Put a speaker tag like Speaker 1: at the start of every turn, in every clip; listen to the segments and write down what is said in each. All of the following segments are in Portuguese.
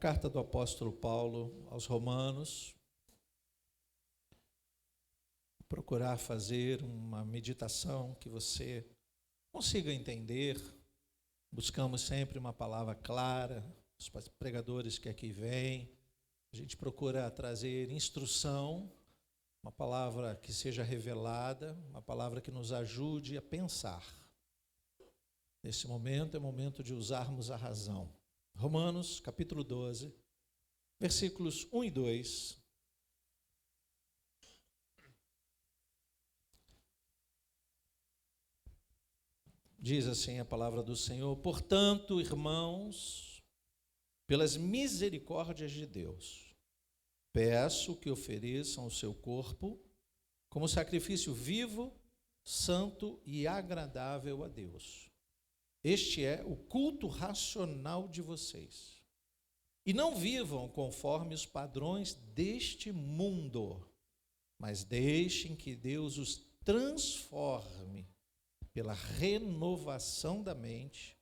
Speaker 1: carta do apóstolo Paulo aos Romanos, procurar fazer uma meditação que você consiga entender. Buscamos sempre uma palavra clara, os pregadores que aqui vêm, a gente procura trazer instrução, uma palavra que seja revelada, uma palavra que nos ajude a pensar. Nesse momento é momento de usarmos a razão. Romanos, capítulo 12, versículos 1 e 2. Diz assim a palavra do Senhor: portanto, irmãos, pelas misericórdias de Deus, peço que ofereçam o seu corpo como sacrifício vivo, santo e agradável a Deus. Este é o culto racional de vocês. E não vivam conforme os padrões deste mundo, mas deixem que Deus os transforme pela renovação da mente,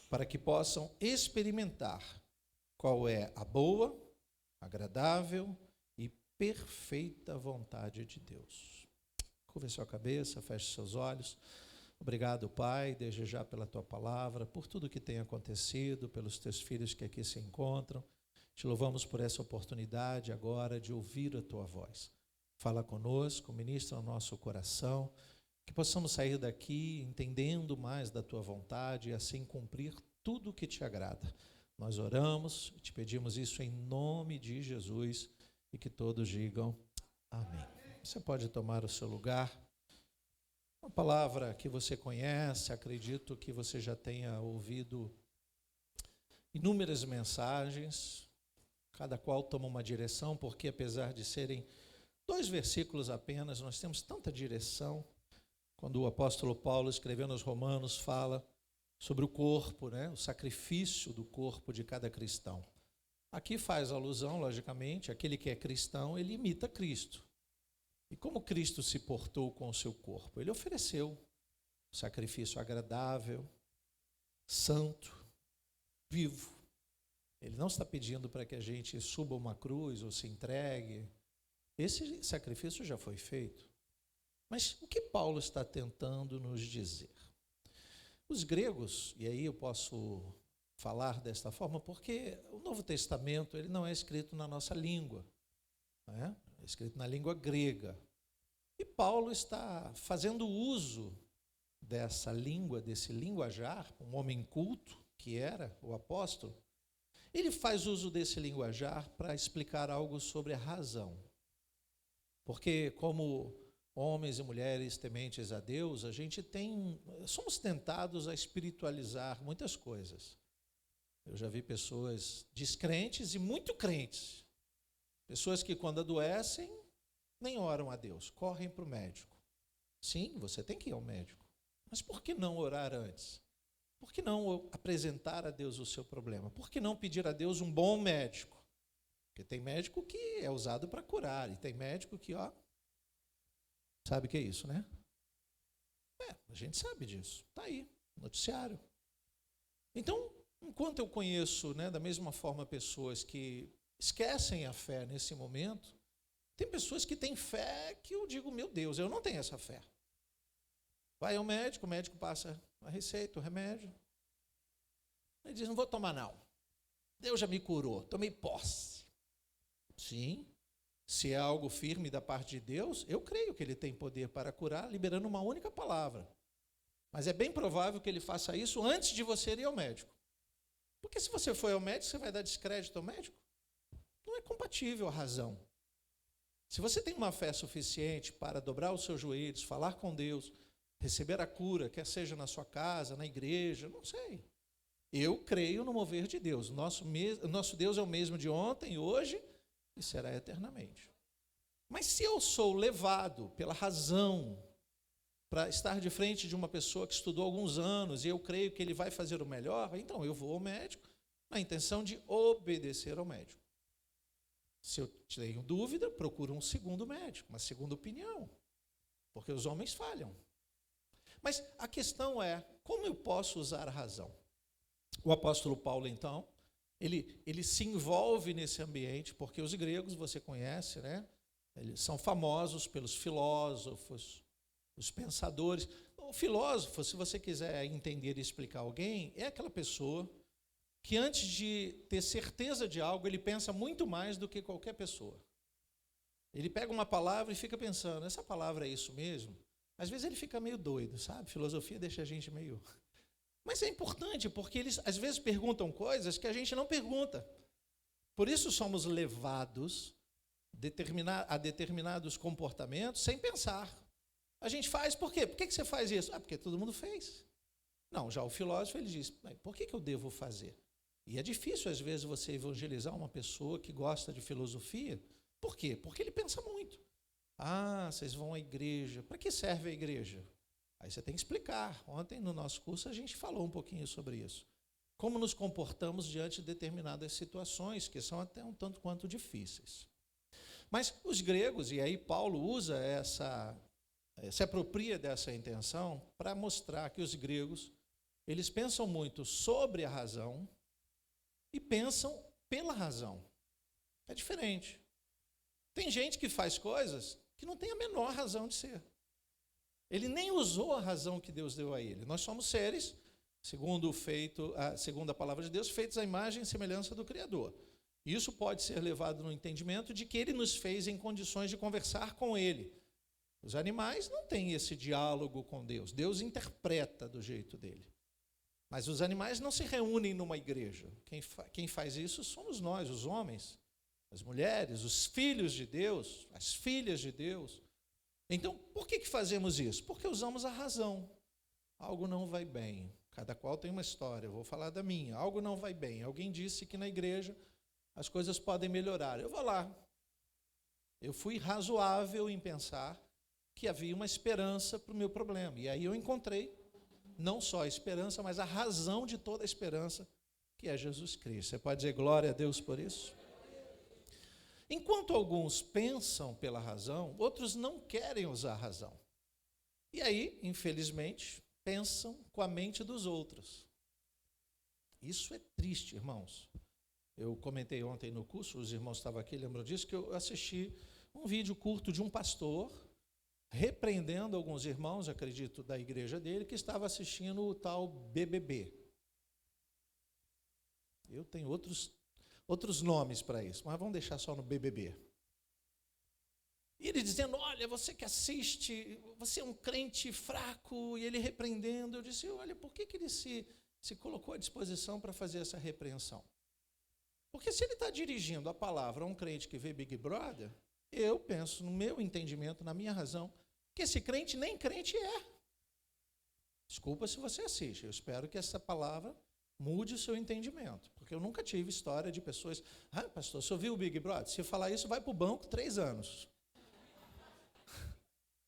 Speaker 1: para que possam experimentar qual é a boa, agradável e perfeita vontade de Deus. Curva sua cabeça, feche seus olhos. Obrigado, Pai, desde já pela Tua palavra, por tudo que tem acontecido, pelos Teus filhos que aqui se encontram. Te louvamos por essa oportunidade agora de ouvir a Tua voz. Fala conosco, ministra o nosso coração, que possamos sair daqui entendendo mais da Tua vontade e assim cumprir tudo o que Te agrada. Nós oramos e Te pedimos isso em nome de Jesus e que todos digam amém. Você pode tomar o seu lugar. Uma palavra que você conhece, acredito que você já tenha ouvido inúmeras mensagens, cada qual toma uma direção, porque apesar de serem 2 versículos apenas, nós temos tanta direção. Quando o apóstolo Paulo, escrevendo aos Romanos, fala sobre o corpo, né? O sacrifício do corpo de cada cristão. Aqui faz alusão, logicamente, aquele que é cristão, ele imita Cristo. E como Cristo se portou com o seu corpo? Ele ofereceu sacrifício agradável, santo, vivo. Ele não está pedindo para que a gente suba uma cruz ou se entregue. Esse sacrifício já foi feito. Mas o que Paulo está tentando nos dizer? Os gregos, e aí eu posso falar desta forma, porque o Novo Testamento ele não é escrito na nossa língua, não é? É escrito na língua grega. E Paulo está fazendo uso dessa língua, desse linguajar, um homem culto, que era o apóstolo. Ele faz uso desse linguajar para explicar algo sobre a razão. Porque como homens e mulheres tementes a Deus, somos tentados a espiritualizar muitas coisas. Eu já vi pessoas descrentes e muito crentes. Pessoas que quando adoecem, nem oram a Deus, correm para o médico. Sim, você tem que ir ao médico. Mas por que não orar antes? Por que não apresentar a Deus o seu problema? Por que não pedir a Deus um bom médico? Porque tem médico que é usado para curar, e tem médico que, sabe o que é isso, né? A gente sabe disso, está aí, noticiário. Então, enquanto eu conheço, da mesma forma, pessoas que esquecem a fé nesse momento, tem pessoas que têm fé que eu digo, meu Deus, eu não tenho essa fé. Vai ao médico, o médico passa a receita, o remédio. Ele diz, não vou tomar não. Deus já me curou, tomei posse. Sim, se é algo firme da parte de Deus, eu creio que Ele tem poder para curar, liberando uma única palavra. Mas é bem provável que Ele faça isso antes de você ir ao médico. Porque se você for ao médico, você vai dar descrédito ao médico? Não é compatível a razão. Se você tem uma fé suficiente para dobrar os seus joelhos, falar com Deus, receber a cura, quer seja na sua casa, na igreja, não sei. Eu creio no mover de Deus. Nosso Deus é o mesmo de ontem, hoje e será eternamente. Mas se eu sou levado pela razão para estar de frente de uma pessoa que estudou alguns anos e eu creio que ele vai fazer o melhor, então eu vou ao médico na intenção de obedecer ao médico. Se eu tenho dúvida, procuro um segundo médico, uma segunda opinião, porque os homens falham. Mas a questão é, como eu posso usar a razão? O apóstolo Paulo, então, ele se envolve nesse ambiente, porque os gregos, você conhece, né? Eles são famosos pelos filósofos, os pensadores. O filósofo, se você quiser entender e explicar alguém, é aquela pessoa que antes de ter certeza de algo, ele pensa muito mais do que qualquer pessoa. Ele pega uma palavra e fica pensando, essa palavra é isso mesmo? Às vezes ele fica meio doido, sabe? Filosofia deixa a gente meio... Mas é importante, porque eles às vezes perguntam coisas que a gente não pergunta. Por isso somos levados a determinados comportamentos sem pensar. A gente faz por quê? Por que você faz isso? Porque todo mundo fez. Não, já o filósofo, ele diz, por que eu devo fazer? E é difícil, às vezes, você evangelizar uma pessoa que gosta de filosofia. Por quê? Porque ele pensa muito. Vocês vão à igreja. Para que serve a igreja? Aí você tem que explicar. Ontem, no nosso curso, a gente falou um pouquinho sobre isso. Como nos comportamos diante de determinadas situações, que são até um tanto quanto difíceis. Mas os gregos, e aí Paulo usa se apropria dessa intenção para mostrar que os gregos, eles pensam muito sobre a razão e pensam pela razão. É diferente. Tem gente que faz coisas que não tem a menor razão de ser. Ele nem usou a razão que Deus deu a ele. Nós somos seres, segundo a palavra de Deus, feitos à imagem e semelhança do Criador. Isso pode ser levado no entendimento de que ele nos fez em condições de conversar com ele. Os animais não têm esse diálogo com Deus. Deus interpreta do jeito dele. Mas os animais não se reúnem numa igreja. Quem faz isso somos nós, os homens, as mulheres, os filhos de Deus, as filhas de Deus. Então, por que fazemos isso? Porque usamos a razão. Algo não vai bem. Cada qual tem uma história. Eu vou falar da minha. Algo não vai bem. Alguém disse que na igreja as coisas podem melhorar. Eu vou lá. Eu fui razoável em pensar que havia uma esperança para o meu problema. E aí eu encontrei não só a esperança, mas a razão de toda a esperança, que é Jesus Cristo. Você pode dizer glória a Deus por isso? Enquanto alguns pensam pela razão, outros não querem usar a razão. E aí, infelizmente, pensam com a mente dos outros. Isso é triste, irmãos. Eu comentei ontem no curso, os irmãos estavam aqui, lembram disso, que eu assisti um vídeo curto de um pastor repreendendo alguns irmãos, acredito, da igreja dele, que estava assistindo o tal BBB. Eu tenho outros nomes para isso, mas vamos deixar só no BBB. E ele dizendo, olha, você que assiste, você é um crente fraco, e ele repreendendo. Eu disse, olha, por que ele se colocou à disposição para fazer essa repreensão? Porque se ele está dirigindo a palavra a um crente que vê Big Brother, eu penso, no meu entendimento, na minha razão, que esse crente nem crente é. Desculpa se você assiste, eu espero que essa palavra mude o seu entendimento, porque eu nunca tive história de pessoas, pastor, você ouviu o Big Brother? Se falar isso, vai para o banco 3 anos.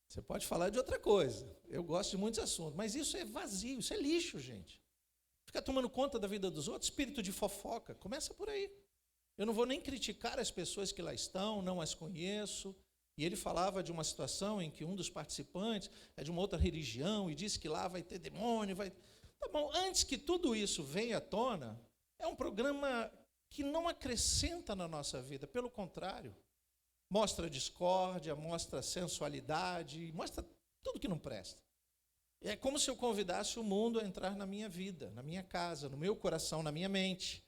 Speaker 1: Você pode falar de outra coisa, eu gosto de muitos assuntos, mas isso é vazio, isso é lixo, gente. Ficar tomando conta da vida dos outros, espírito de fofoca, começa por aí. Eu não vou nem criticar as pessoas que lá estão, não as conheço. E ele falava de uma situação em que um dos participantes é de uma outra religião e disse que lá vai ter demônio, Tá bom, antes que tudo isso venha à tona, é um programa que não acrescenta na nossa vida, pelo contrário, mostra discórdia, mostra sensualidade, mostra tudo que não presta. É como se eu convidasse o mundo a entrar na minha vida, na minha casa, no meu coração, na minha mente.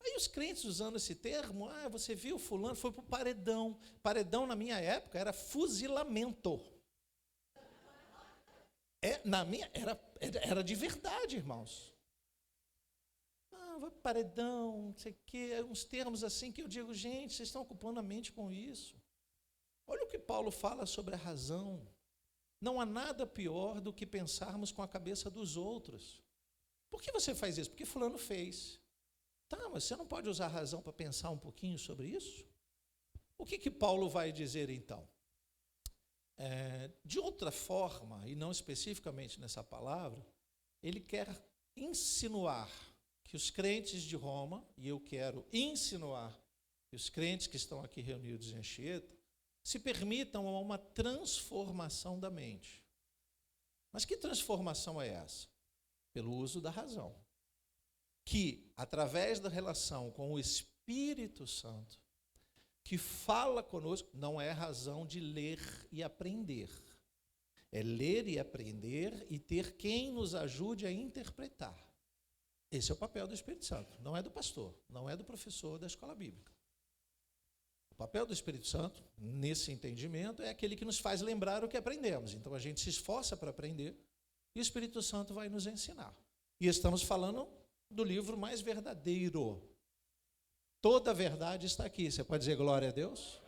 Speaker 1: Aí os crentes usando esse termo, você viu fulano, foi para o paredão. Paredão na minha época era fuzilamento. Era de verdade, irmãos. Vai para paredão, não sei o quê, uns termos assim que eu digo, gente, vocês estão ocupando a mente com isso. Olha o que Paulo fala sobre a razão. Não há nada pior do que pensarmos com a cabeça dos outros. Por que você faz isso? Porque fulano fez. Tá, mas você não pode usar a razão para pensar um pouquinho sobre isso? O que Paulo vai dizer então? De outra forma, e não especificamente nessa palavra, ele quer insinuar que os crentes de Roma, e eu quero insinuar que os crentes que estão aqui reunidos em Anchieta, se permitam a uma transformação da mente. Mas que transformação é essa? Pelo uso da razão. que, através da relação com o Espírito Santo, que fala conosco, não é razão de ler e aprender. É ler e aprender e ter quem nos ajude a interpretar. Esse é o papel do Espírito Santo, não é do pastor, não é do professor da escola bíblica. O papel do Espírito Santo, nesse entendimento, é aquele que nos faz lembrar o que aprendemos. Então a gente se esforça para aprender e o Espírito Santo vai nos ensinar. E estamos falando do livro mais verdadeiro. Toda a verdade está aqui. Você pode dizer glória a Deus?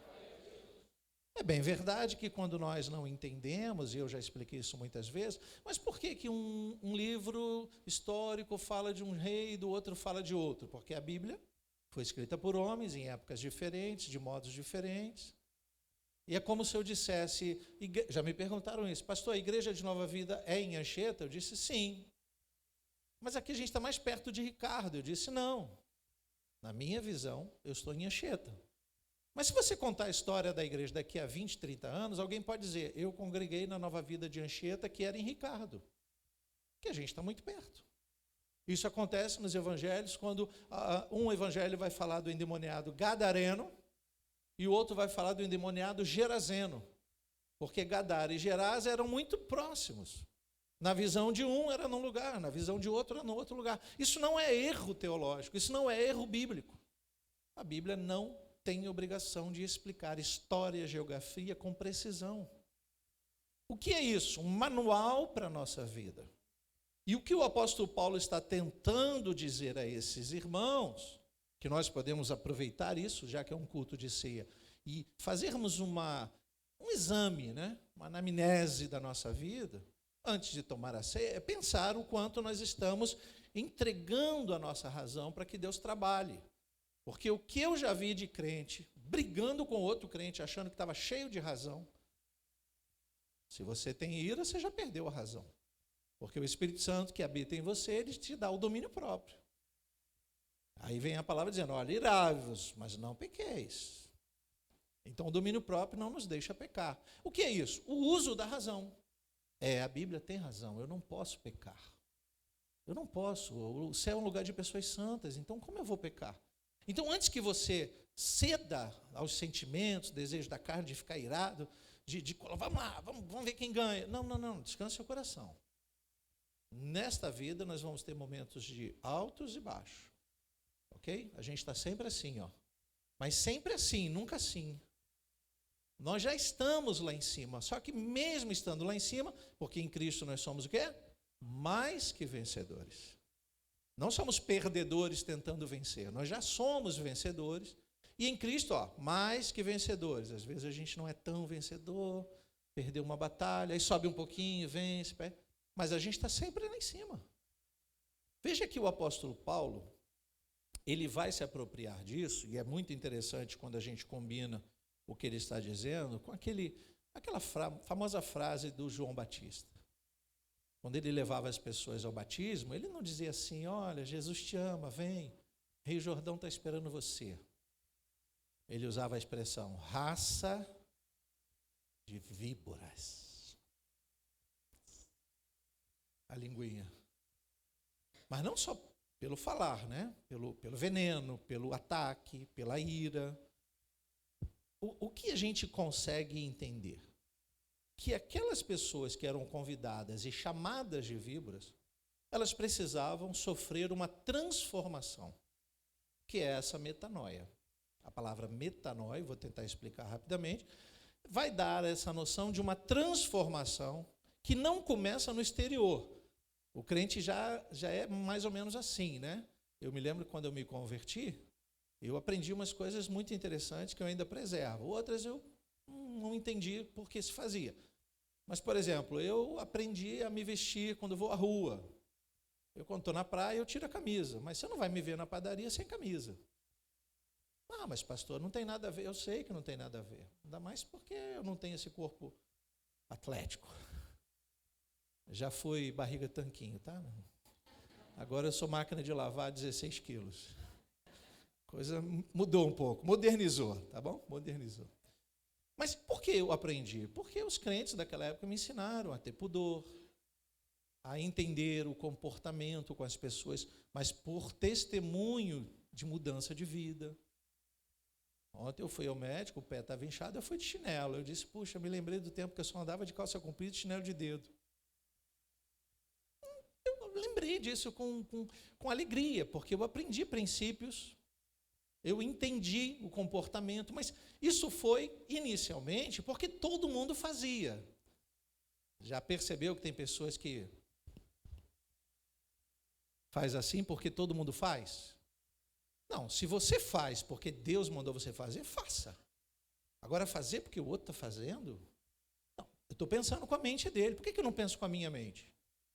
Speaker 1: É bem verdade que quando nós não entendemos, e eu já expliquei isso muitas vezes, mas por que um livro histórico fala de um rei e do outro fala de outro? Porque a Bíblia foi escrita por homens em épocas diferentes, de modos diferentes. E é como se eu dissesse, já me perguntaram isso, pastor, a Igreja de Nova Vida é em Anchieta? Eu disse sim. Mas aqui a gente está mais perto de Ricardo. Eu disse não. Na minha visão, eu estou em Anchieta. Mas se você contar a história da igreja daqui a 20, 30 anos, alguém pode dizer, eu congreguei na Nova Vida de Anchieta, que era em Ricardo. Que a gente está muito perto. Isso acontece nos evangelhos, quando um evangelho vai falar do endemoniado gadareno e o outro vai falar do endemoniado gerazeno. Porque Gadara e Gerasa eram muito próximos. Na visão de um era num lugar, na visão de outro era no outro lugar. Isso não é erro teológico, isso não é erro bíblico. A Bíblia não tem obrigação de explicar história, geografia com precisão. O que é isso? Um manual para a nossa vida. E o que o apóstolo Paulo está tentando dizer a esses irmãos, que nós podemos aproveitar isso, já que é um culto de ceia, e fazermos um exame, né? Uma anamnese da nossa vida, antes de tomar a ceia, é pensar o quanto nós estamos entregando a nossa razão para que Deus trabalhe. Porque o que eu já vi de crente brigando com outro crente, achando que estava cheio de razão, se você tem ira, você já perdeu a razão. Porque o Espírito Santo que habita em você, ele te dá o domínio próprio. Aí vem a palavra dizendo, olha, irai-vos, mas não pequeis. Então o domínio próprio não nos deixa pecar. O que é isso? O uso da razão. A Bíblia tem razão, eu não posso pecar. Eu não posso, o céu é um lugar de pessoas santas, então como eu vou pecar? Então antes que você ceda aos sentimentos, desejos da carne, de ficar irado, vamos lá, vamos ver quem ganha. Não, descanse seu coração. Nesta vida nós vamos ter momentos de altos e baixos, ok? A gente está sempre assim, ó. Mas sempre assim, nunca assim. Nós já estamos lá em cima, só que mesmo estando lá em cima, porque em Cristo nós somos o quê? Mais que vencedores. Não somos perdedores tentando vencer, nós já somos vencedores. E em Cristo, ó, mais que vencedores. Às vezes a gente não é tão vencedor, perdeu uma batalha, aí sobe um pouquinho, vence, mas a gente está sempre lá em cima. Veja que o apóstolo Paulo, ele vai se apropriar disso, e é muito interessante quando a gente combina o que ele está dizendo com aquela famosa frase do João Batista. Quando ele levava as pessoas ao batismo, ele não dizia assim, olha, Jesus te ama, vem, Rio Jordão está esperando você. Ele usava a expressão, raça de víboras. A linguinha. Mas não só pelo falar, né? Pelo veneno, pelo ataque, pela ira. O que a gente consegue entender? Que aquelas pessoas que eram convidadas e chamadas de víboras, elas precisavam sofrer uma transformação, que é essa metanoia. A palavra metanoia, vou tentar explicar rapidamente, vai dar essa noção de uma transformação que não começa no exterior. O crente já é mais ou menos assim, né? Eu me lembro quando eu me converti, eu aprendi umas coisas muito interessantes que eu ainda preservo. Outras eu não entendi por que se fazia. Mas, por exemplo, eu aprendi a me vestir quando vou à rua. Eu, quando estou na praia, eu tiro a camisa. Mas você não vai me ver na padaria sem camisa. Ah, mas pastor, não tem nada a ver. Eu sei que não tem nada a ver. Ainda mais porque eu não tenho esse corpo atlético. Já fui barriga tanquinho, tá? Agora eu sou máquina de lavar 16 quilos. Coisa mudou um pouco, modernizou, tá bom? Modernizou. Mas por que eu aprendi? Porque os crentes daquela época me ensinaram a ter pudor, a entender o comportamento com as pessoas, mas por testemunho de mudança de vida. Ontem eu fui ao médico, o pé estava inchado, eu fui de chinelo. Eu disse, puxa, me lembrei do tempo que eu só andava de calça comprida e chinelo de dedo. Eu lembrei disso com alegria, porque eu aprendi princípios, eu entendi o comportamento, mas isso foi inicialmente porque todo mundo fazia. Já percebeu que tem pessoas que faz assim porque todo mundo faz? Não, se você faz porque Deus mandou você fazer, faça. Agora, fazer porque o outro está fazendo? Não, eu estou pensando com a mente dele. Por que eu não penso com a minha mente?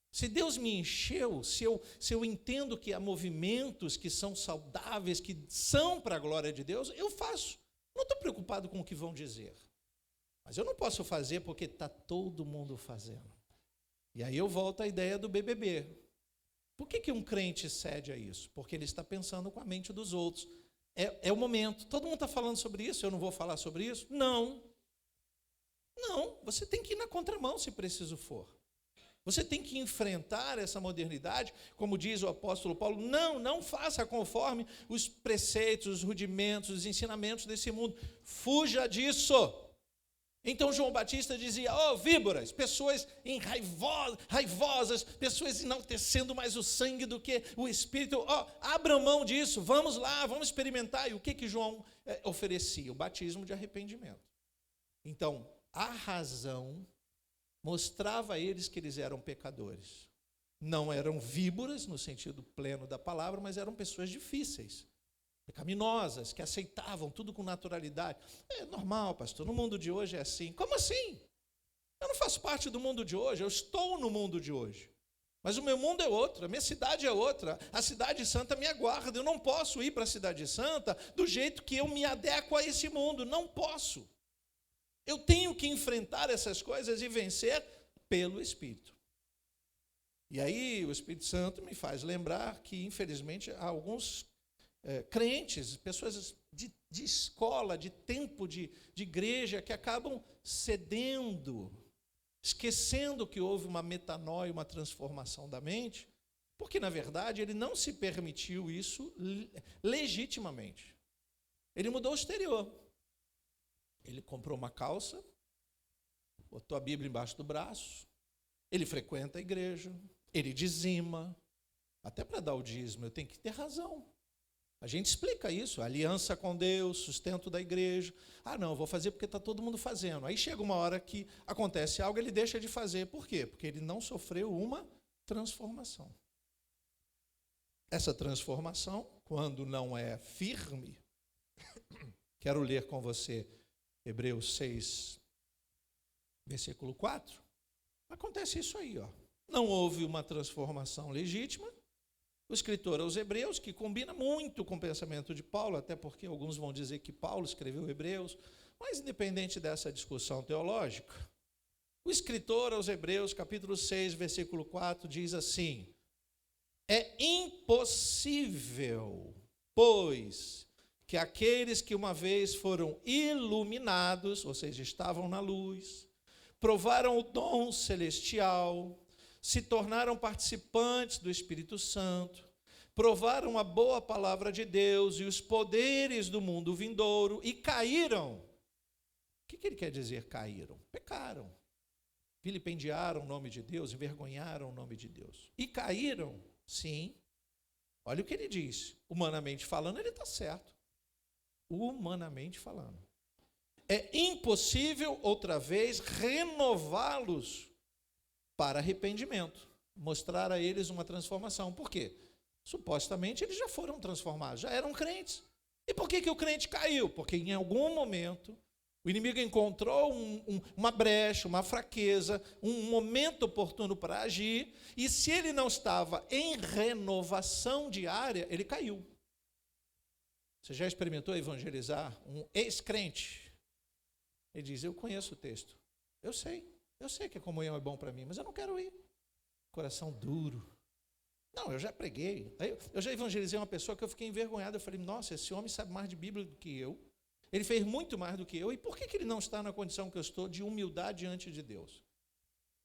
Speaker 1: Se Deus me encheu, se eu entendo que há movimentos que são saudáveis, que são para a glória de Deus, eu faço. Não estou preocupado com o que vão dizer. Mas eu não posso fazer porque está todo mundo fazendo. E aí eu volto à ideia do BBB. Por que um crente cede a isso? Porque ele está pensando com a mente dos outros. É o momento. Todo mundo está falando sobre isso, eu não vou falar sobre isso? Não. Não, você tem que ir na contramão se preciso for. Você tem que enfrentar essa modernidade, como diz o apóstolo Paulo, não faça conforme os preceitos, os rudimentos, os ensinamentos desse mundo. Fuja disso. Então João Batista dizia, víboras, pessoas raivosas, pessoas enaltecendo mais o sangue do que o Espírito, abram mão disso, vamos lá, vamos experimentar. E o que João oferecia? O batismo de arrependimento. Então, a razão mostrava a eles que eles eram pecadores. Não eram víboras, no sentido pleno da palavra, mas eram pessoas difíceis, pecaminosas, que aceitavam tudo com naturalidade. É normal, pastor, no mundo de hoje é assim. Como assim? Eu não faço parte do mundo de hoje, eu estou no mundo de hoje. Mas o meu mundo é outro, a minha cidade é outra, a cidade santa me aguarda, eu não posso ir para a cidade santa do jeito que eu me adequo a esse mundo, não posso. Eu tenho que enfrentar essas coisas e vencer pelo Espírito. E aí o Espírito Santo me faz lembrar que, infelizmente, há alguns crentes, pessoas de escola, de tempo de igreja, que acabam cedendo, esquecendo que houve uma metanoia, uma transformação da mente, porque, na verdade, ele não se permitiu isso legitimamente. Ele mudou o exterior. Ele comprou uma calça, botou a Bíblia embaixo do braço, ele frequenta a igreja, ele dizima, até para dar o dízimo eu tenho que ter razão. A gente explica isso, aliança com Deus, sustento da igreja. Não, eu vou fazer porque está todo mundo fazendo. Aí chega uma hora que acontece algo, ele deixa de fazer. Por quê? Porque ele não sofreu uma transformação. Essa transformação, quando não é firme, quero ler com você Hebreus 6, versículo 4. Acontece isso aí, Não houve uma transformação legítima. O escritor aos Hebreus, que combina muito com o pensamento de Paulo, até porque alguns vão dizer que Paulo escreveu Hebreus, mas independente dessa discussão teológica, o escritor aos Hebreus, capítulo 6, versículo 4, diz assim: é impossível, pois, que aqueles que uma vez foram iluminados, ou seja, estavam na luz, provaram o dom celestial, se tornaram participantes do Espírito Santo, provaram a boa palavra de Deus e os poderes do mundo vindouro e caíram. O que ele quer dizer caíram? Pecaram, vilipendiaram o nome de Deus, envergonharam o nome de Deus. E caíram, sim. Olha o que ele diz. Humanamente falando, ele está certo. Humanamente falando. É impossível, outra vez, renová-los para arrependimento, mostrar a eles uma transformação. Por quê? Supostamente eles já foram transformados, já eram crentes. E por que o crente caiu? Porque em algum momento o inimigo encontrou uma brecha, uma fraqueza, um momento oportuno para agir, e se ele não estava em renovação diária, ele caiu. Você já experimentou evangelizar um ex-crente? Ele diz, eu conheço o texto, eu sei que a comunhão é bom para mim, mas eu não quero ir. Coração duro. Não, eu já preguei. Eu já evangelizei uma pessoa que eu fiquei envergonhado. Eu falei, nossa, esse homem sabe mais de Bíblia do que eu. Ele fez muito mais do que eu. E por que ele não está na condição que eu estou de humildade diante de Deus?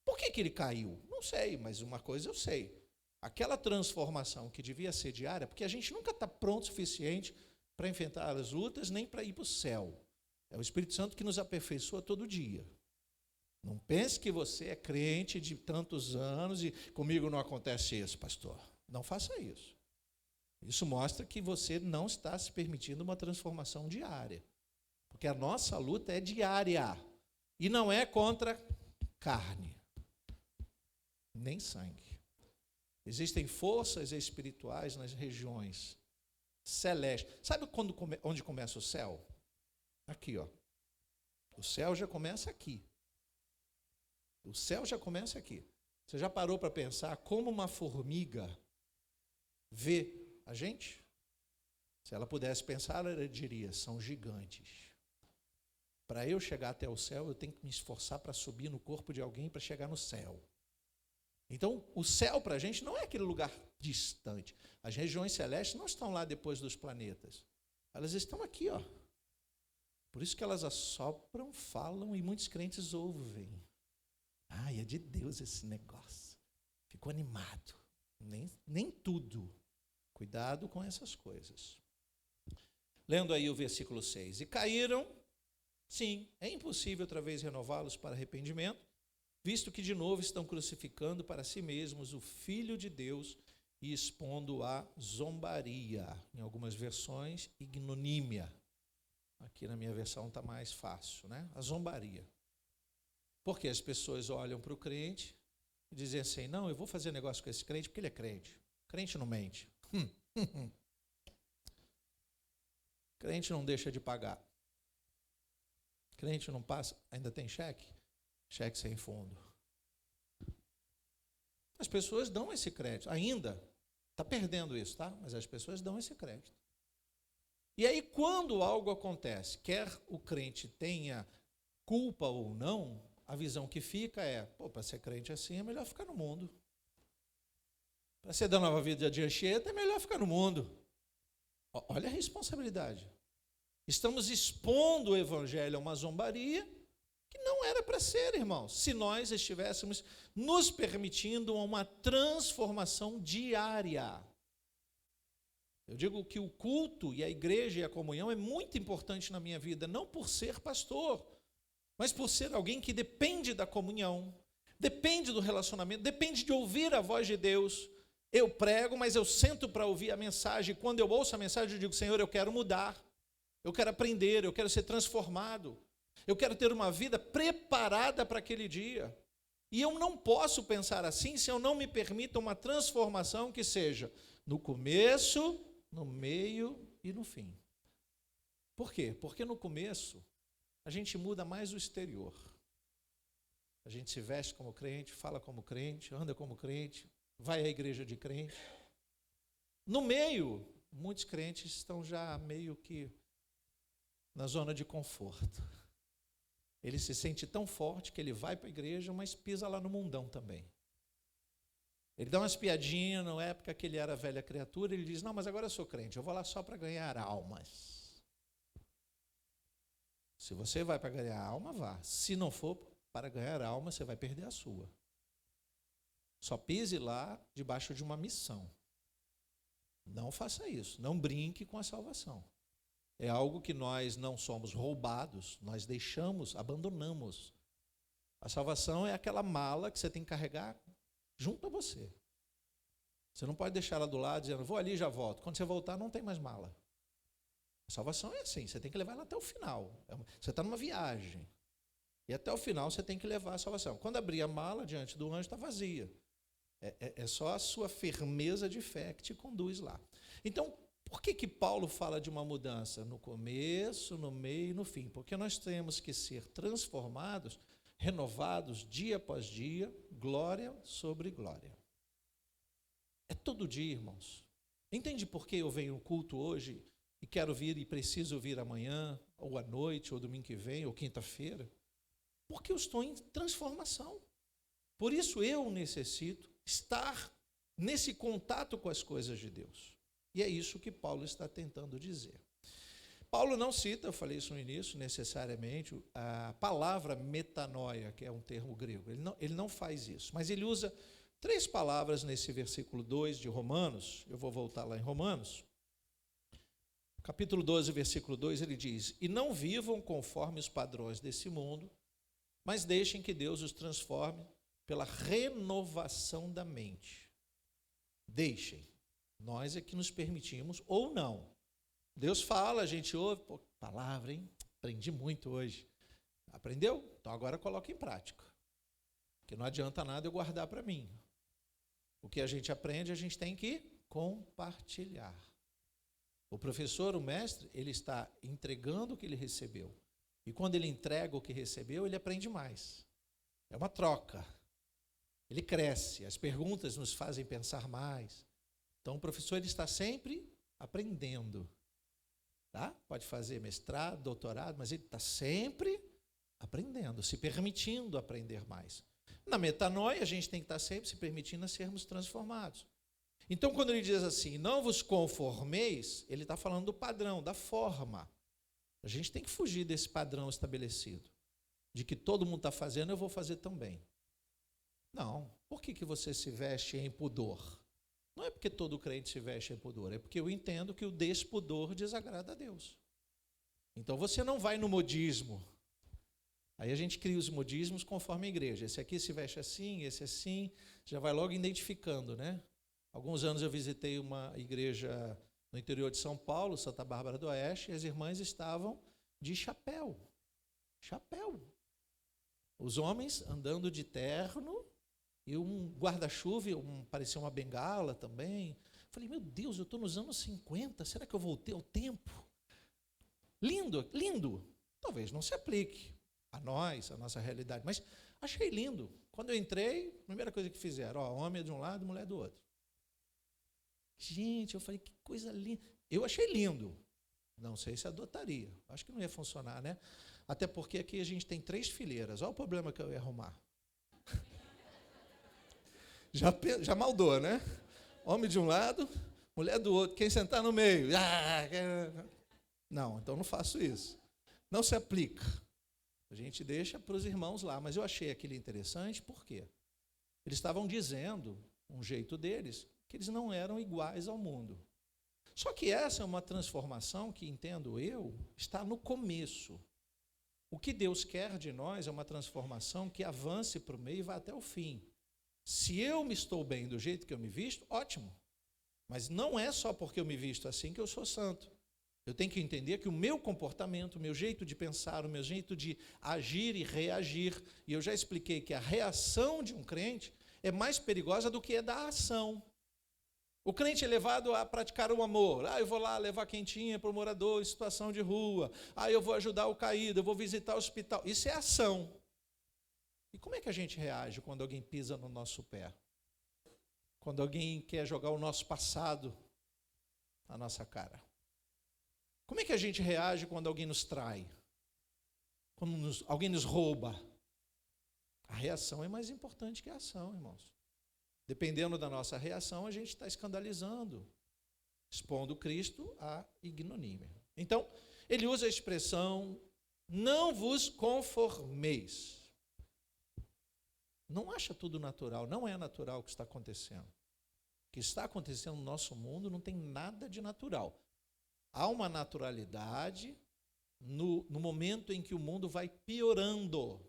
Speaker 1: Por que ele caiu? Não sei, mas uma coisa eu sei. Aquela transformação que devia ser diária, porque a gente nunca está pronto o suficiente para enfrentar as lutas, nem para ir para o céu. É o Espírito Santo que nos aperfeiçoa todo dia. Não pense que você é crente de tantos anos e comigo não acontece isso, pastor. Não faça isso. Isso mostra que você não está se permitindo uma transformação diária. Porque a nossa luta é diária. E não é contra carne, nem sangue. Existem forças espirituais nas regiões celestes. Sabe onde começa o céu? Aqui, ó. O céu já começa aqui. O céu já começa aqui. Você já parou para pensar como uma formiga vê a gente? Se ela pudesse pensar, ela diria, são gigantes. Para eu chegar até o céu, eu tenho que me esforçar para subir no corpo de alguém para chegar no céu. Então, o céu para a gente não é aquele lugar distante. As regiões celestes não estão lá depois dos planetas. Elas estão aqui, ó. Por isso que elas assopram, falam e muitos crentes ouvem. É de Deus esse negócio. Ficou animado. Nem tudo. Cuidado com essas coisas. Lendo aí o versículo 6. E caíram, sim, é impossível outra vez renová-los para arrependimento, visto que de novo estão crucificando para si mesmos o Filho de Deus e expondo a zombaria. Em algumas versões, ignomínia. Aqui na minha versão está mais fácil, né? A zombaria. Porque as pessoas olham para o crente e dizem assim, não, eu vou fazer negócio com esse crente porque ele é crente. Crente não mente. Crente não deixa de pagar. Crente não passa, ainda tem cheque? Cheque sem fundo. As pessoas dão esse crédito. Ainda está perdendo isso, tá? Mas as pessoas dão esse crédito. E aí, quando algo acontece, quer o crente tenha culpa ou não, a visão que fica é, para ser crente assim é melhor ficar no mundo. Para ser da nova vida de Anchieta é melhor ficar no mundo. Olha a responsabilidade. Estamos expondo o evangelho a uma zombaria que não era para ser, irmãos, se nós estivéssemos nos permitindo uma transformação diária. Eu digo que o culto e a igreja e a comunhão é muito importante na minha vida, não por ser pastor, mas por ser alguém que depende da comunhão, depende do relacionamento, depende de ouvir a voz de Deus. Eu prego, mas eu sento para ouvir a mensagem. Quando eu ouço a mensagem, eu digo, Senhor, eu quero mudar, eu quero aprender, eu quero ser transformado, eu quero ter uma vida preparada para aquele dia. E eu não posso pensar assim se eu não me permito uma transformação que seja no começo, no meio e no fim. Por quê? Porque no começo a gente muda mais o exterior. A gente se veste como crente, fala como crente, anda como crente, vai à igreja de crente. No meio, muitos crentes estão já meio que na zona de conforto. Ele se sente tão forte que ele vai para a igreja, mas pisa lá no mundão também. Ele dá umas piadinhas, na época que ele era velha criatura, ele diz, não, mas agora eu sou crente, eu vou lá só para ganhar almas. Se você vai para ganhar alma, vá. Se não for para ganhar alma, você vai perder a sua. Só pise lá debaixo de uma missão. Não faça isso, não brinque com a salvação. É algo que nós não somos roubados, nós deixamos, abandonamos. A salvação é aquela mala que você tem que carregar junto a você. Você não pode deixar ela do lado dizendo, vou ali e já volto. Quando você voltar, não tem mais mala. A salvação é assim, você tem que levar ela até o final. Você está numa viagem. E até o final você tem que levar a salvação. Quando abrir a mala diante do anjo, está vazia. É só a sua firmeza de fé que te conduz lá. Então, por que Paulo fala de uma mudança no começo, no meio e no fim? Porque nós temos que ser transformados, renovados dia após dia, glória sobre glória. É todo dia, irmãos. Entende por que eu venho no culto hoje e quero vir e preciso vir amanhã, ou à noite, ou domingo que vem, ou quinta-feira? Porque eu estou em transformação. Por isso eu necessito estar nesse contato com as coisas de Deus. E é isso que Paulo está tentando dizer. Paulo não cita, eu falei isso no início, necessariamente, a palavra metanoia, que é um termo grego. Ele não faz isso, mas ele usa 3 palavras nesse versículo 2 de Romanos. Eu vou voltar lá em Romanos. Capítulo 12, versículo 2, ele diz: e não vivam conforme os padrões desse mundo, mas deixem que Deus os transforme pela renovação da mente. Deixem. Nós é que nos permitimos ou não. Deus fala, a gente ouve, pô, palavra, hein? Aprendi muito hoje. Aprendeu? Então agora coloca em prática. Porque não adianta nada eu guardar para mim. O que a gente aprende, a gente tem que compartilhar. O professor, o mestre, ele está entregando o que ele recebeu. E quando ele entrega o que recebeu, ele aprende mais. É uma troca. Ele cresce. As perguntas nos fazem pensar mais. Então o professor ele está sempre aprendendo. Tá? Pode fazer mestrado, doutorado, mas ele está sempre aprendendo, se permitindo aprender mais. Na metanoia, a gente tem que estar sempre se permitindo a sermos transformados. Então, quando ele diz assim, não vos conformeis, ele está falando do padrão, da forma. A gente tem que fugir desse padrão estabelecido, de que todo mundo está fazendo, eu vou fazer também. Não. Por que você se veste em pudor? Não é porque todo crente se veste em pudor, é porque eu entendo que o despudor desagrada a Deus. Então você não vai no modismo. Aí a gente cria os modismos conforme a igreja. Esse aqui se veste assim, esse assim, já vai logo identificando, né? Alguns anos eu visitei uma igreja no interior de São Paulo, Santa Bárbara do Oeste, e as irmãs estavam de chapéu. Chapéu. Os homens andando de terno, e um guarda-chuva, parecia uma bengala também. Falei, meu Deus, eu estou nos anos 50, será que eu voltei ao tempo? Lindo, lindo. Talvez não se aplique a nós, a nossa realidade, mas achei lindo. Quando eu entrei, a primeira coisa que fizeram, homem de um lado, mulher do outro. Gente, eu falei, que coisa linda. Eu achei lindo. Não sei se adotaria. Acho que não ia funcionar, né? Até porque aqui a gente tem 3 fileiras. Olha o problema que eu ia arrumar. Já maldou, né? Homem de um lado, mulher do outro. Quem sentar no meio? Não, então não faço isso. Não se aplica. A gente deixa para os irmãos lá. Mas eu achei aquilo interessante, por quê? Eles estavam dizendo, um jeito deles, que eles não eram iguais ao mundo. Só que essa é uma transformação que, entendo eu, está no começo. O que Deus quer de nós é uma transformação que avance para o meio e vá até o fim. Se eu me estou bem do jeito que eu me visto, ótimo. Mas não é só porque eu me visto assim que eu sou santo. Eu tenho que entender que o meu comportamento, o meu jeito de pensar, o meu jeito de agir e reagir, e eu já expliquei que a reação de um crente é mais perigosa do que a da ação. O crente é levado a praticar o amor. Eu vou lá levar quentinha para o morador em situação de rua. Eu vou ajudar o caído, eu vou visitar o hospital. Isso é ação. E como é que a gente reage quando alguém pisa no nosso pé? Quando alguém quer jogar o nosso passado na nossa cara? Como é que a gente reage quando alguém nos trai? Quando alguém nos rouba? A reação é mais importante que a ação, irmãos. Dependendo da nossa reação, a gente está escandalizando, expondo Cristo à ignomínia. Então, ele usa a expressão, não vos conformeis. Não acha tudo natural, não é natural o que está acontecendo. O que está acontecendo no nosso mundo não tem nada de natural. Há uma naturalidade no momento em que o mundo vai piorando.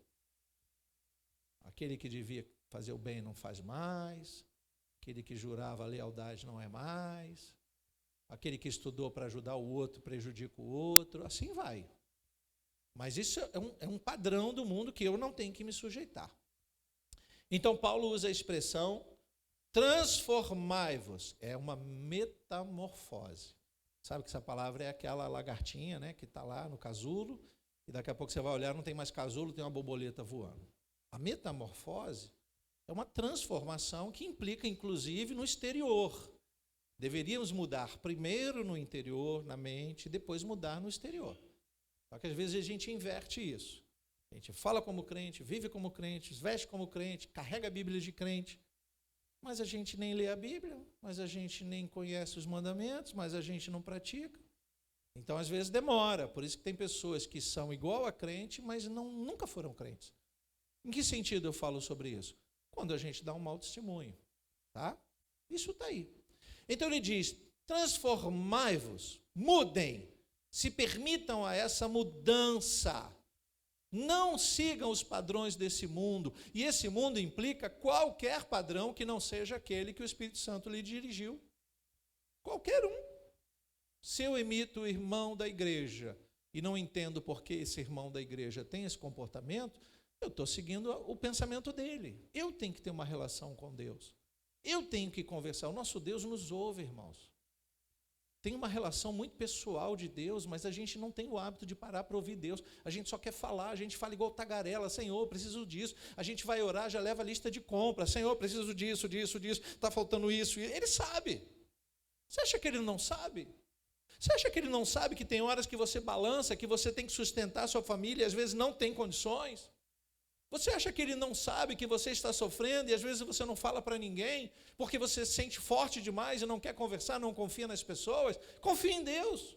Speaker 1: Aquele que devia fazer o bem não faz mais, aquele que jurava a lealdade não é mais, aquele que estudou para ajudar o outro prejudica o outro, assim vai. Mas isso é um padrão do mundo que eu não tenho que me sujeitar. Então Paulo usa a expressão transformai-vos, é uma metamorfose. Sabe que essa palavra é aquela lagartinha, né, que está lá no casulo, e daqui a pouco você vai olhar, não tem mais casulo, tem uma borboleta voando. A metamorfose é uma transformação que implica, inclusive, no exterior. Deveríamos mudar primeiro no interior, na mente, e depois mudar no exterior. Só que às vezes a gente inverte isso. A gente fala como crente, vive como crente, veste como crente, carrega a Bíblia de crente, mas a gente nem lê a Bíblia, mas a gente nem conhece os mandamentos, mas a gente não pratica. Então, às vezes, demora. Por isso que tem pessoas que são igual a crente, mas nunca foram crentes. Em que sentido eu falo sobre isso? Quando a gente dá um mau testemunho. Tá? Isso está aí. Então ele diz, transformai-vos, mudem, se permitam a essa mudança. Não sigam os padrões desse mundo. E esse mundo implica qualquer padrão que não seja aquele que o Espírito Santo lhe dirigiu. Qualquer um. Se eu imito o irmão da igreja e não entendo por que esse irmão da igreja tem esse comportamento, eu estou seguindo o pensamento dele. Eu tenho que ter uma relação com Deus. Eu tenho que conversar. O nosso Deus nos ouve, irmãos. Tem uma relação muito pessoal de Deus, mas a gente não tem o hábito de parar para ouvir Deus. A gente só quer falar, a gente fala igual tagarela. Senhor, preciso disso. A gente vai orar, já leva a lista de compras. Senhor, preciso disso. Está faltando isso. Ele sabe. Você acha que ele não sabe? Você acha que ele não sabe que tem horas que você balança, que você tem que sustentar a sua família e às vezes não tem condições? Você acha que ele não sabe que você está sofrendo e às vezes você não fala para ninguém porque você se sente forte demais e não quer conversar, não confia nas pessoas? Confie em Deus.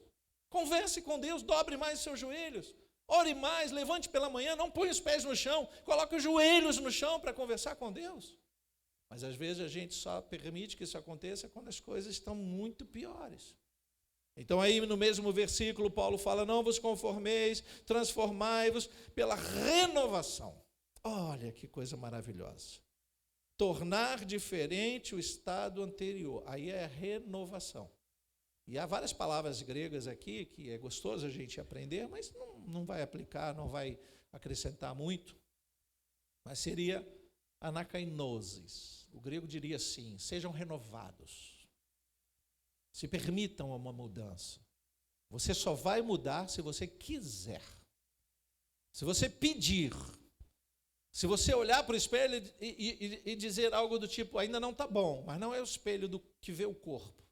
Speaker 1: Converse com Deus, dobre mais os seus joelhos. Ore mais, levante pela manhã, não ponha os pés no chão, coloque os joelhos no chão para conversar com Deus. Mas às vezes a gente só permite que isso aconteça quando as coisas estão muito piores. Então aí no mesmo versículo Paulo fala, não vos conformeis, transformai-vos pela renovação. Olha que coisa maravilhosa. Tornar diferente o estado anterior. Aí é a renovação. E há várias palavras gregas aqui que é gostoso a gente aprender, mas não vai aplicar, não vai acrescentar muito. Mas seria anakainosis. O grego diria assim, sejam renovados. Se permitam uma mudança. Você só vai mudar se você quiser. Se você pedir. Se você olhar para o espelho e dizer algo do tipo, ainda não está bom, mas não é o espelho que vê o corpo.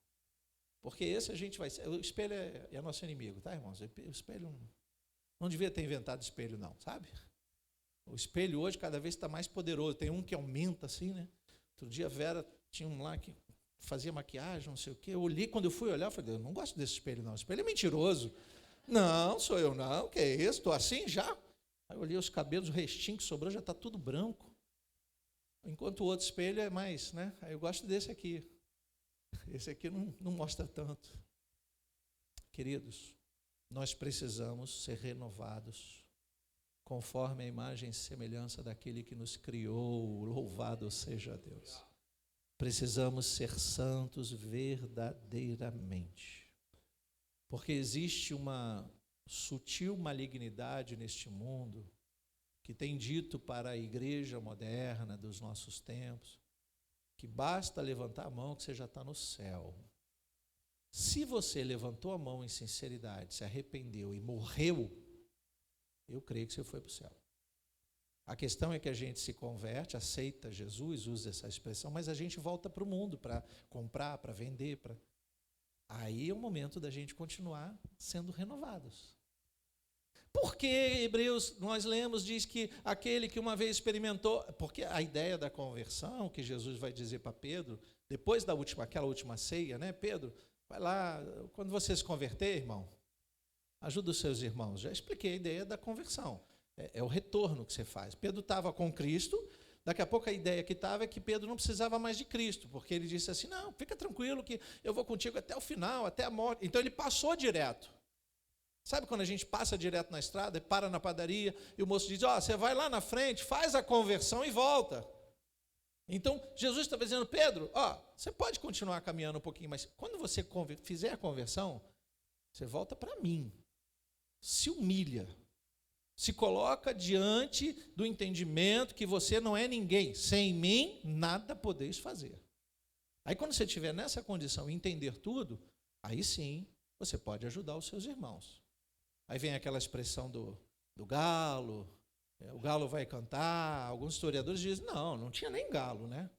Speaker 1: Porque esse a gente vai ser. O espelho é nosso inimigo, tá, irmãos? O espelho não devia ter inventado espelho, não, sabe? O espelho hoje cada vez está mais poderoso. Tem um que aumenta assim, né? Outro dia a Vera tinha um lá que fazia maquiagem, não sei o quê. Eu olhei, quando eu fui olhar, eu falei, eu não gosto desse espelho, não. O espelho é mentiroso. Não, sou eu não. Que é isso? Estou assim já? Aí eu olhei os cabelos, o restinho que sobrou já está tudo branco. Enquanto o outro espelho é mais, né? Aí eu gosto desse aqui. Esse aqui não mostra tanto. Queridos, nós precisamos ser renovados conforme a imagem e semelhança daquele que nos criou. Louvado seja Deus. Precisamos ser santos verdadeiramente. Porque existe uma sutil malignidade neste mundo que tem dito para a igreja moderna dos nossos tempos que basta levantar a mão que você já está no céu. Se você levantou a mão em sinceridade, se arrependeu e morreu, eu creio que você foi para o céu. A questão é que a gente se converte, aceita Jesus, usa essa expressão, mas a gente volta para o mundo para comprar, para vender. Aí é o momento da gente continuar sendo renovados. Porque Hebreus, nós lemos, diz que aquele que uma vez experimentou, porque a ideia da conversão, que Jesus vai dizer para Pedro, depois aquela última ceia, né? Pedro, vai lá, quando você se converter, irmão, ajuda os seus irmãos. Já expliquei a ideia da conversão. É o retorno que você faz. Pedro estava com Cristo, daqui a pouco a ideia que estava é que Pedro não precisava mais de Cristo, porque ele disse assim, não, fica tranquilo que eu vou contigo até o final, até a morte. Então ele passou direto. Sabe quando a gente passa direto na estrada, para na padaria, e o moço diz, você vai lá na frente, faz a conversão e volta. Então, Jesus estava dizendo, Pedro, você pode continuar caminhando um pouquinho, mas quando você fizer a conversão, você volta para mim. Se humilha. Se coloca diante do entendimento que você não é ninguém. Sem mim, nada podeis fazer. Aí quando você estiver nessa condição e entender tudo, aí sim, você pode ajudar os seus irmãos. Aí vem aquela expressão do galo, o galo vai cantar. Alguns historiadores dizem, não tinha nem galo, né?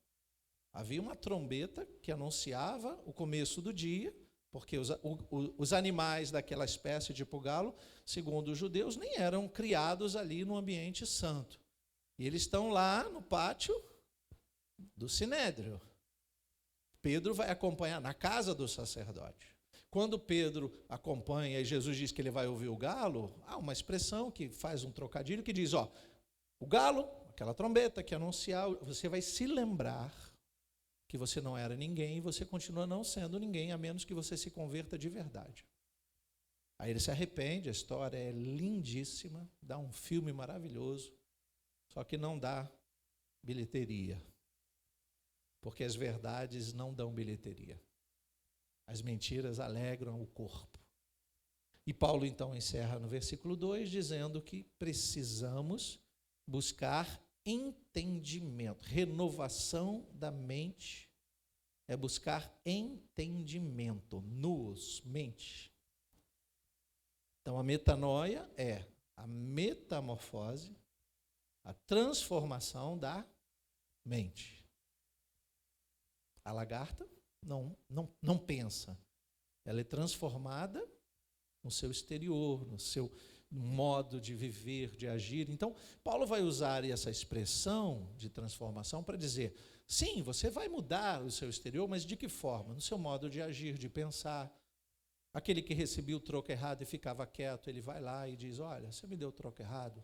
Speaker 1: Havia uma trombeta que anunciava o começo do dia, porque os animais daquela espécie tipo galo, segundo os judeus, nem eram criados ali no ambiente santo. E eles estão lá no pátio do Sinédrio. Pedro vai acompanhar na casa do sacerdote. Quando Pedro acompanha e Jesus diz que ele vai ouvir o galo, há uma expressão que faz um trocadilho que diz, o galo, aquela trombeta que anunciar, você vai se lembrar que você não era ninguém e você continua não sendo ninguém, a menos que você se converta de verdade. Aí ele se arrepende, a história é lindíssima, dá um filme maravilhoso, só que não dá bilheteria, porque as verdades não dão bilheteria. As mentiras alegram o corpo. E Paulo então encerra no versículo 2 dizendo que precisamos buscar entendimento. Renovação da mente é buscar entendimento, mente. Então a metanoia é a metamorfose, a transformação da mente. A lagarta não pensa. Ela é transformada no seu exterior, no seu modo de viver, de agir. Então, Paulo vai usar essa expressão de transformação para dizer, sim, você vai mudar o seu exterior, mas de que forma? No seu modo de agir, de pensar. Aquele que recebia o troco errado e ficava quieto, ele vai lá e diz, olha, você me deu o troco errado,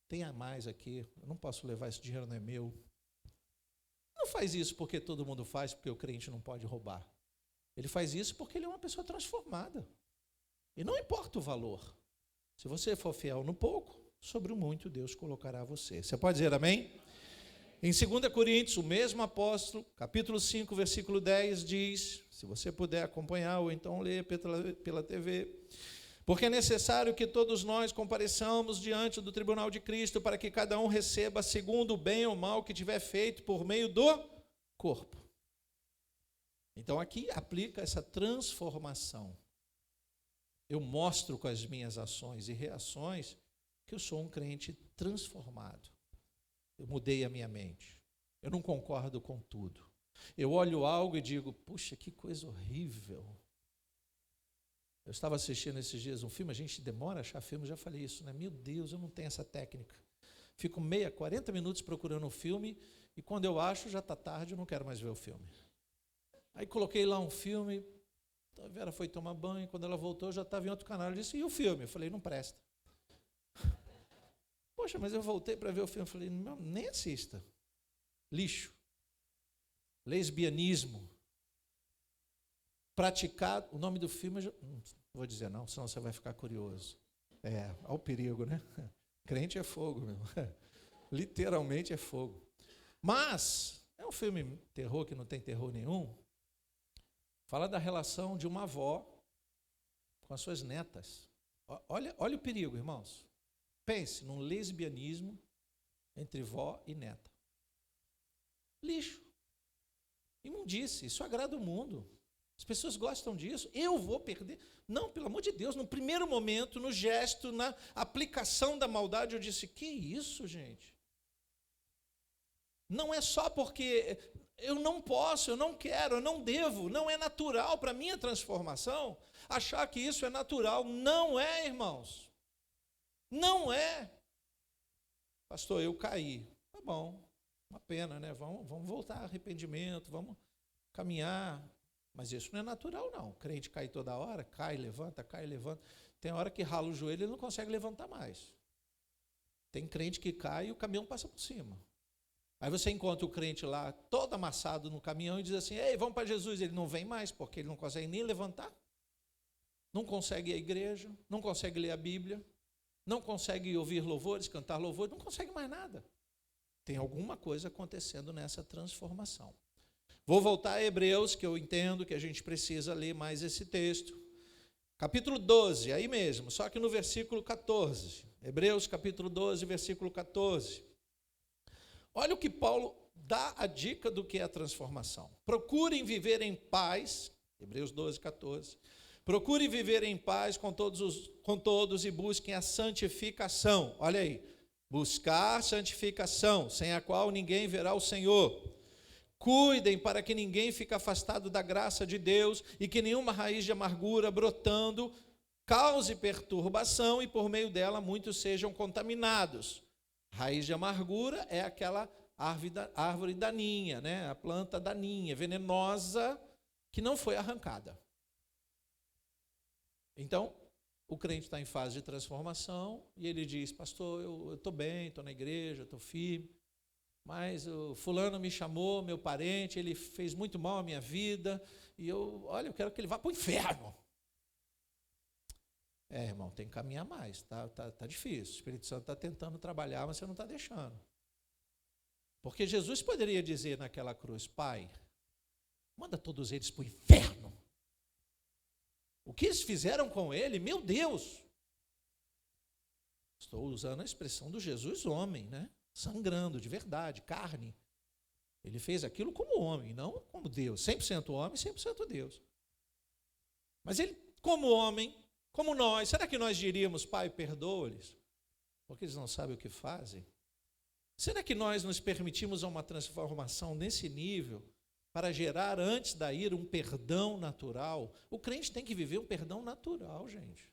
Speaker 1: tenha mais aqui, eu não posso levar, esse dinheiro não é meu. Não faz isso porque todo mundo faz, porque o crente não pode roubar. Ele faz isso porque ele é uma pessoa transformada. E não importa o valor. Se você for fiel no pouco, sobre o muito Deus colocará você. Você pode dizer amém? Em 2 Coríntios, o mesmo apóstolo, capítulo 5, versículo 10, diz, se você puder acompanhar ou então ler pela TV, porque é necessário que todos nós compareçamos diante do tribunal de Cristo para que cada um receba segundo o bem ou mal que tiver feito por meio do corpo. Então aqui aplica essa transformação. Eu mostro com as minhas ações e reações que eu sou um crente transformado. Eu mudei a minha mente. Eu não concordo com tudo. Eu olho algo e digo, puxa, que coisa horrível. Eu estava assistindo esses dias um filme, a gente demora a achar filme, eu já falei isso, né? Meu Deus, eu não tenho essa técnica. Fico 40 minutos procurando um filme e quando eu acho já está tarde, eu não quero mais ver o filme. Aí coloquei lá um filme, a Vera foi tomar banho, quando ela voltou já estava em outro canal, ela disse, e o filme? Eu falei, não presta. Poxa, mas eu voltei para ver o filme, eu falei, não, nem assista. Lixo. Lesbianismo. Praticado, o nome do filme, não vou dizer não, senão você vai ficar curioso. Olha o perigo, né? Crente é fogo, meu. Literalmente é fogo. Mas, é um filme terror que não tem terror nenhum. Fala da relação de uma avó com as suas netas. Olha o perigo, irmãos. Pense num lesbianismo entre vó e neta. Lixo. Imundície, isso agrada o mundo. As pessoas gostam disso, eu vou perder. Não, pelo amor de Deus, no primeiro momento, no gesto, na aplicação da maldade, eu disse, que isso, gente? Não é só porque eu não posso, eu não quero, eu não devo, não é natural para a minha transformação, achar que isso é natural. Não é, irmãos. Não é. Pastor, eu caí. Tá bom, uma pena, né? Vamos voltar, arrependimento, vamos caminhar. Mas isso não é natural, não. O crente cai toda hora, cai, levanta. Tem hora que rala o joelho e não consegue levantar mais. Tem crente que cai e o caminhão passa por cima. Aí você encontra o crente lá, todo amassado no caminhão, e diz assim, ei, vamos para Jesus. Ele não vem mais, porque ele não consegue nem levantar. Não consegue ir à igreja, não consegue ler a Bíblia, não consegue ouvir louvores, cantar louvores, não consegue mais nada. Tem alguma coisa acontecendo nessa transformação. Vou voltar a Hebreus, que eu entendo que a gente precisa ler mais esse texto. Capítulo 12, aí mesmo, só que no versículo 14. Hebreus capítulo 12, versículo 14. Olha o que Paulo dá a dica do que é a transformação. Procurem viver em paz, Hebreus 12, 14. Procurem viver em paz com todos e busquem a santificação. Olha aí, buscar santificação, sem a qual ninguém verá o Senhor. Cuidem para que ninguém fique afastado da graça de Deus e que nenhuma raiz de amargura brotando cause perturbação e por meio dela muitos sejam contaminados. Raiz de amargura é aquela árvore daninha, né? A planta daninha, venenosa, que não foi arrancada. Então, o crente está em fase de transformação e ele diz, pastor, eu estou bem, estou na igreja, estou firme, mas o fulano me chamou, meu parente, ele fez muito mal à minha vida, e eu quero que ele vá para o inferno. Irmão, tem que caminhar mais, tá difícil. O Espírito Santo está tentando trabalhar, mas você não está deixando. Porque Jesus poderia dizer naquela cruz, Pai, manda todos eles para o inferno. O que eles fizeram com ele, meu Deus. Estou usando a expressão do Jesus homem, né? Sangrando, de verdade, carne. Ele fez aquilo como homem, não como Deus. 100% homem, 100% Deus. Mas ele, como homem, como nós, será que nós diríamos, Pai, perdoa-lhes? Porque eles não sabem o que fazem. Será que nós nos permitimos uma transformação nesse nível para gerar antes da ira um perdão natural? O crente tem que viver um perdão natural, gente.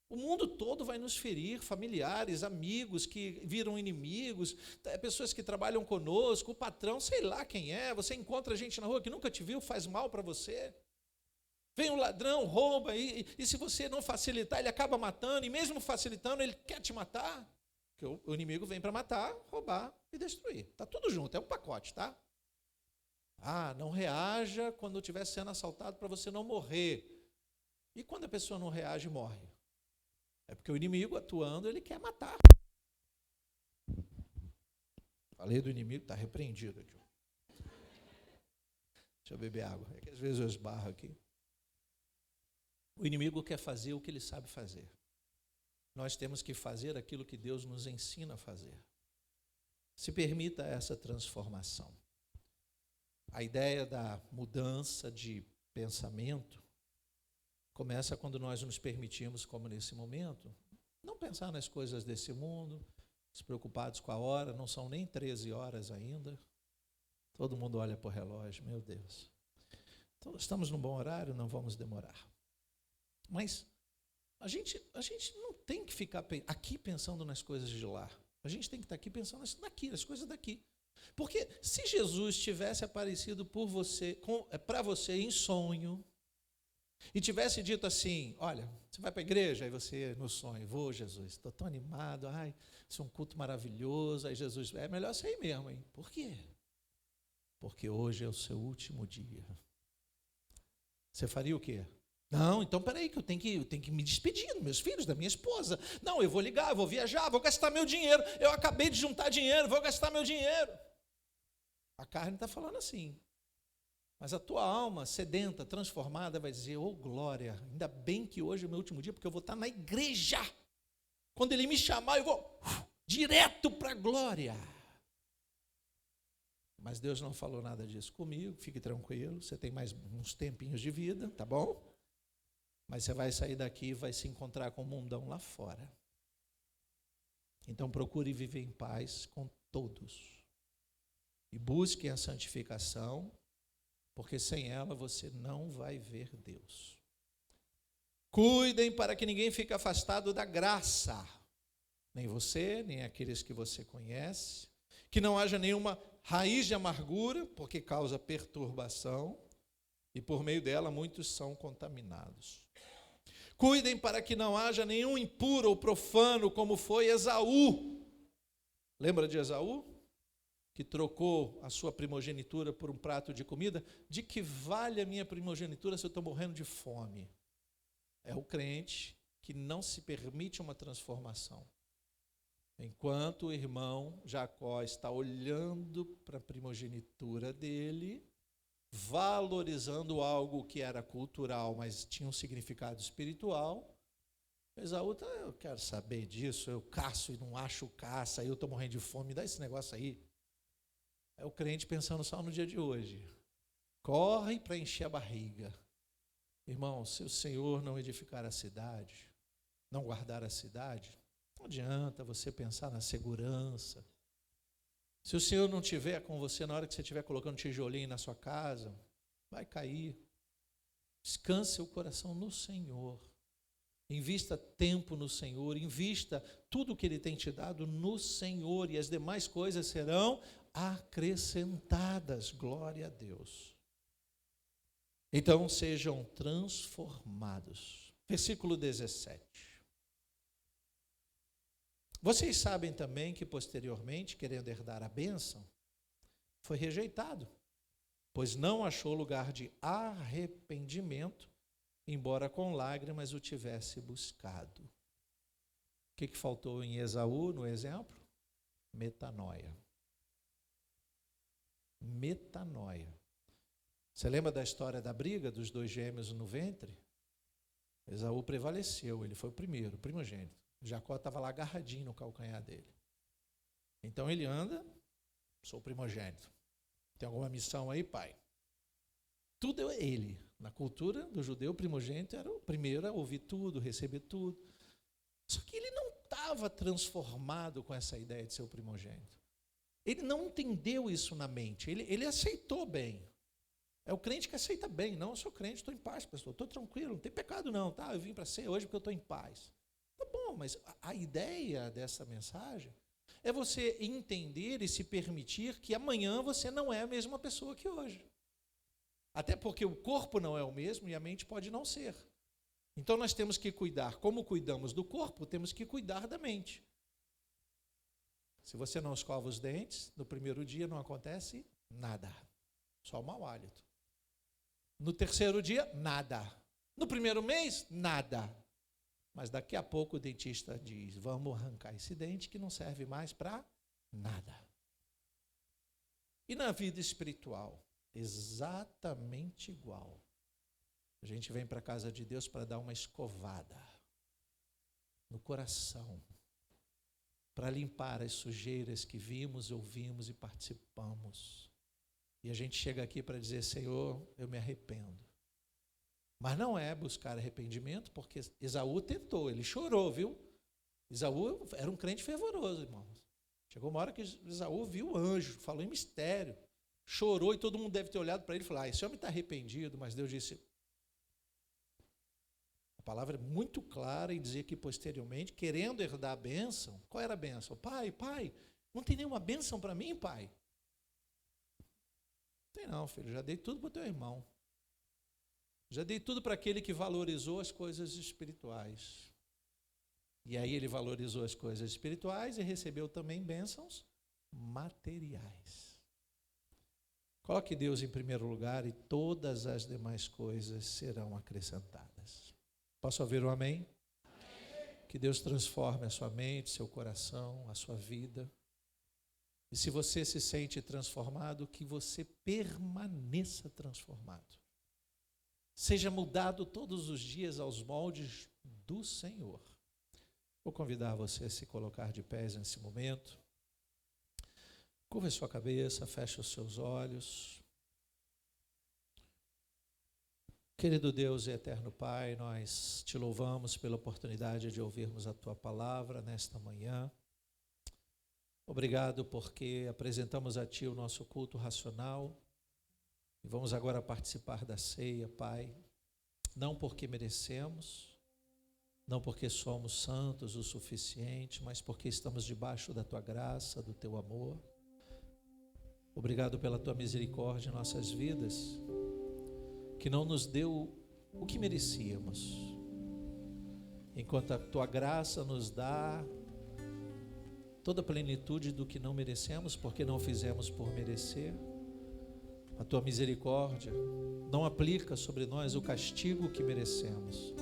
Speaker 1: O mundo todo vai nos ferir, familiares, amigos que viram inimigos, pessoas que trabalham conosco, o patrão, sei lá quem é, você encontra gente na rua que nunca te viu, faz mal para você. Vem um ladrão, rouba, e se você não facilitar, ele acaba matando, e mesmo facilitando, ele quer te matar. Porque o inimigo vem para matar, roubar e destruir. Está tudo junto, é um pacote, tá? Não reaja quando estiver sendo assaltado para você não morrer. E quando a pessoa não reage, morre? É porque o inimigo atuando, ele quer matar. Falei do inimigo, está repreendido aqui. Deixa eu beber água. É que às vezes eu esbarro aqui. O inimigo quer fazer o que ele sabe fazer. Nós temos que fazer aquilo que Deus nos ensina a fazer. Se permita essa transformação. A ideia da mudança de pensamento começa quando nós nos permitimos, como nesse momento, não pensar nas coisas desse mundo, despreocupados com a hora, não são nem 13 horas ainda. Todo mundo olha para o relógio, meu Deus. Então, estamos num bom horário, não vamos demorar. Mas a gente não tem que ficar aqui pensando nas coisas de lá. A gente tem que estar aqui pensando nas coisas daqui. Porque se Jesus tivesse aparecido para você em sonho, e tivesse dito assim, olha, você vai para a igreja? Aí você, no sonho, vou, Jesus, estou tão animado, isso é um culto maravilhoso. Aí Jesus, é melhor você ir mesmo, hein? Por quê? Porque hoje é o seu último dia. Você faria o quê? Não, então peraí, que eu tenho que me despedir dos meus filhos, da minha esposa. Não, eu vou ligar, eu vou viajar, vou gastar meu dinheiro. Eu acabei de juntar dinheiro, vou gastar meu dinheiro. A carne está falando assim. Mas a tua alma sedenta, transformada, vai dizer, glória, ainda bem que hoje é o meu último dia, porque eu vou estar na igreja. Quando ele me chamar, eu vou direto para a glória. Mas Deus não falou nada disso comigo, fique tranquilo, você tem mais uns tempinhos de vida, tá bom? Mas você vai sair daqui e vai se encontrar com o mundão lá fora. Então procure viver em paz com todos. E busque a santificação, porque sem ela você não vai ver Deus. Cuidem para que ninguém fique afastado da graça. Nem você, nem aqueles que você conhece. Que não haja nenhuma raiz de amargura, porque causa perturbação. E por meio dela muitos são contaminados. Cuidem para que não haja nenhum impuro ou profano, como foi Esaú. Lembra de Esaú? Que trocou a sua primogenitura por um prato de comida? De que vale a minha primogenitura se eu estou morrendo de fome? É o crente que não se permite uma transformação. Enquanto o irmão Jacó está olhando para a primogenitura dele, valorizando algo que era cultural, mas tinha um significado espiritual, Esaú eu quero saber disso, eu caço e não acho caça, aí eu estou morrendo de fome, me dá esse negócio aí. É o crente pensando só no dia de hoje. Corre para encher a barriga. Irmão, se o Senhor não edificar a cidade, não guardar a cidade, não adianta você pensar na segurança. Se o Senhor não estiver com você na hora que você estiver colocando tijolinho na sua casa, vai cair. Descanse o coração no Senhor. Invista tempo no Senhor, invista tudo que Ele tem te dado no Senhor, e as demais coisas serão acrescentadas. Glória a Deus. Então sejam transformados. Versículo 17. Vocês sabem também que posteriormente, querendo herdar a bênção, foi rejeitado, pois não achou lugar de arrependimento, embora com lágrimas o tivesse buscado. O que faltou em Esaú, no exemplo? Metanoia. Metanoia. Você lembra da história da briga dos dois gêmeos no ventre? Esaú prevaleceu, ele foi o primeiro, o primogênito. Jacó estava lá agarradinho no calcanhar dele. Então ele anda, sou o primogênito. Tem alguma missão aí, pai? Tudo é ele. Na cultura do judeu, o primogênito era o primeiro a ouvir tudo, receber tudo. Só que ele não estava transformado com essa ideia de ser o primogênito. Ele não entendeu isso na mente. Ele aceitou bem. É o crente que aceita bem. Não, eu sou crente, estou em paz, pastor. Estou tranquilo, não tem pecado não. Tá? Eu vim para ser hoje porque eu estou em paz. Tá bom, mas a ideia dessa mensagem é você entender e se permitir que amanhã você não é a mesma pessoa que hoje. Até porque o corpo não é o mesmo e a mente pode não ser. Então nós temos que cuidar, como cuidamos do corpo, temos que cuidar da mente. Se você não escova os dentes, no primeiro dia não acontece nada, só o mau hálito. No terceiro dia, nada. No primeiro mês, nada. Mas daqui a pouco o dentista diz, vamos arrancar esse dente que não serve mais para nada. E na vida espiritual, exatamente igual. A gente vem para a casa de Deus para dar uma escovada no coração, para limpar as sujeiras que vimos, ouvimos e participamos. E a gente chega aqui para dizer, Senhor, eu me arrependo. Mas não é buscar arrependimento, porque Esaú tentou, ele chorou, viu? Esaú era um crente fervoroso, irmãos. Chegou uma hora que Esaú viu o anjo, falou em mistério, chorou e todo mundo deve ter olhado para ele e falado, esse homem está arrependido, mas Deus disse... A palavra é muito clara em dizer que posteriormente, querendo herdar a bênção, qual era a bênção? Pai, não tem nenhuma bênção para mim, pai? Não tem não, filho, já dei tudo para o teu irmão. Já dei tudo para aquele que valorizou as coisas espirituais. E aí ele valorizou as coisas espirituais e recebeu também bênçãos materiais. Coloque Deus em primeiro lugar e todas as demais coisas serão acrescentadas. Posso ouvir um amém? Que Deus transforme a sua mente, seu coração, a sua vida. E se você se sente transformado, que você permaneça transformado. Seja mudado todos os dias aos moldes do Senhor. Vou convidar você a se colocar de pés nesse momento. Curva a sua cabeça, feche os seus olhos. Querido Deus e eterno Pai, nós te louvamos pela oportunidade de ouvirmos a Tua palavra nesta manhã. Obrigado porque apresentamos a Ti o nosso culto racional e vamos agora participar da ceia, Pai, não porque merecemos, não porque somos santos o suficiente, mas porque estamos debaixo da Tua graça, do Teu amor. Obrigado pela Tua misericórdia em nossas vidas, que não nos deu o que merecíamos, enquanto a Tua graça nos dá toda a plenitude do que não merecemos, porque não fizemos por merecer. A Tua misericórdia não aplica sobre nós o castigo que merecemos.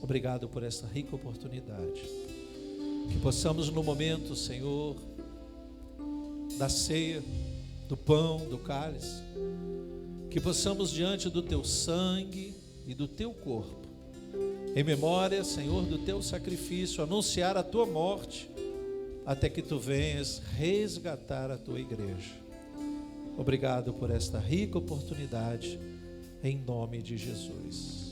Speaker 1: Obrigado por esta rica oportunidade. Que possamos no momento, Senhor, da ceia, do pão, do cálice, que possamos diante do Teu sangue e do Teu corpo, em memória, Senhor, do Teu sacrifício, anunciar a Tua morte, até que Tu venhas resgatar a Tua igreja. Obrigado por esta rica oportunidade, em nome de Jesus.